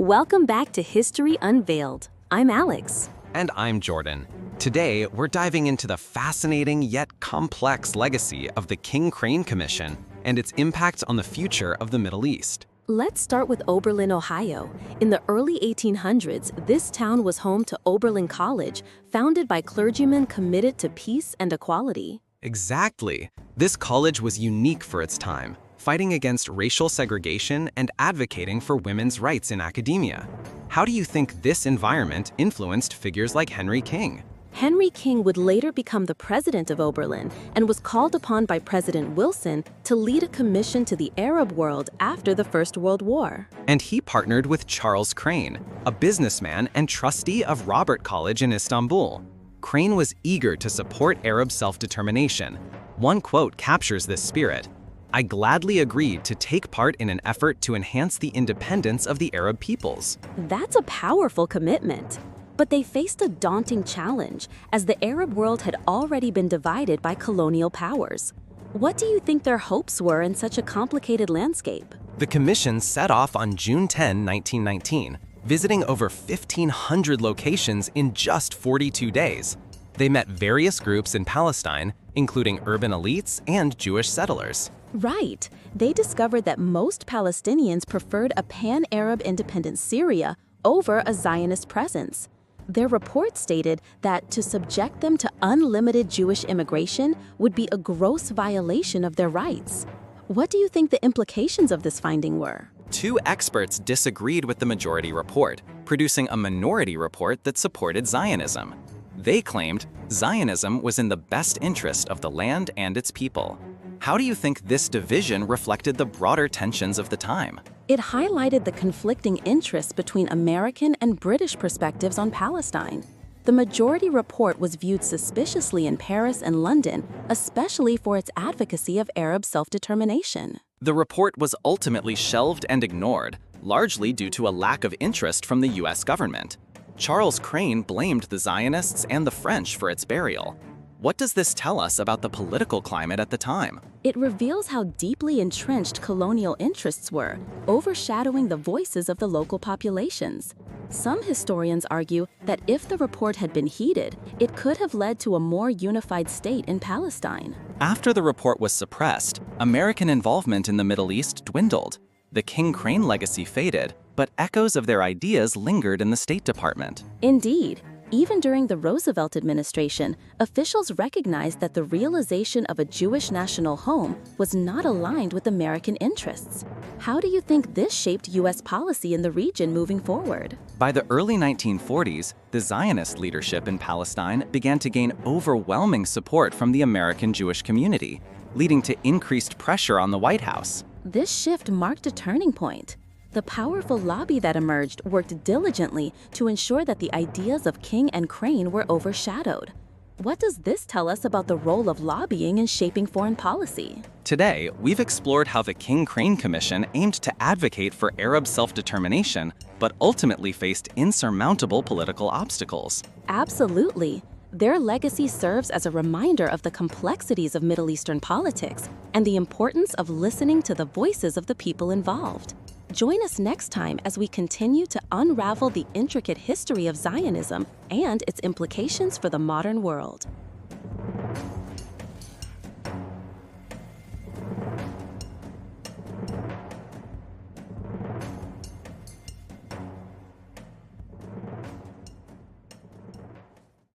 Welcome back to History Unveiled. I'm Alex. And I'm Jordan. Today, we're diving into the fascinating yet complex legacy of the King Crane Commission and its impact on the future of the Middle East. Let's start with Oberlin, Ohio. In the early 1800s, this town was home to Oberlin College, founded by clergymen committed to peace and equality. Exactly. This college was unique for its time, fighting against racial segregation and advocating for women's rights in academia. How do you think this environment influenced figures like Henry King? Henry King would later become the president of Oberlin and was called upon by President Wilson to lead a commission to the Arab world after the First World War. And he partnered with Charles Crane, a businessman and trustee of Robert College in Istanbul. Crane was eager to support Arab self-determination. One quote captures this spirit: "I gladly agreed to take part in an effort to enhance the independence of the Arab peoples." That's a powerful commitment. But they faced a daunting challenge, as the Arab world had already been divided by colonial powers. What do you think their hopes were in such a complicated landscape? The commission set off on June 10, 1919, visiting over 1,500 locations in just 42 days. They met various groups in Palestine, including urban elites and Jewish settlers. Right. They discovered that most Palestinians preferred a pan-Arab independent Syria over a Zionist presence. Their report stated that to subject them to unlimited Jewish immigration would be a gross violation of their rights. What do you think the implications of this finding were? Two experts disagreed with the majority report, producing a minority report that supported Zionism. They claimed Zionism was in the best interest of the land and its people. How do you think this division reflected the broader tensions of the time? It highlighted the conflicting interests between American and British perspectives on Palestine. The majority report was viewed suspiciously in Paris and London, especially for its advocacy of Arab self-determination. The report was ultimately shelved and ignored, largely due to a lack of interest from the US government. Charles Crane blamed the Zionists and the French for its burial. What does this tell us about the political climate at the time? It reveals how deeply entrenched colonial interests were, overshadowing the voices of the local populations. Some historians argue that if the report had been heeded, it could have led to a more unified state in Palestine. After the report was suppressed, American involvement in the Middle East dwindled. The King Crane legacy faded, but echoes of their ideas lingered in the State Department. Indeed. Even during the Roosevelt administration, officials recognized that the realization of a Jewish national home was not aligned with American interests. How do you think this shaped U.S. policy in the region moving forward? By the early 1940s, the Zionist leadership in Palestine began to gain overwhelming support from the American Jewish community, leading to increased pressure on the White House. This shift marked a turning point. The powerful lobby that emerged worked diligently to ensure that the ideas of King and Crane were overshadowed. What does this tell us about the role of lobbying in shaping foreign policy? Today, we've explored how the King Crane Commission aimed to advocate for Arab self-determination, but ultimately faced insurmountable political obstacles. Absolutely. Their legacy serves as a reminder of the complexities of Middle Eastern politics and the importance of listening to the voices of the people involved. Join us next time as we continue to unravel the intricate history of Zionism and its implications for the modern world.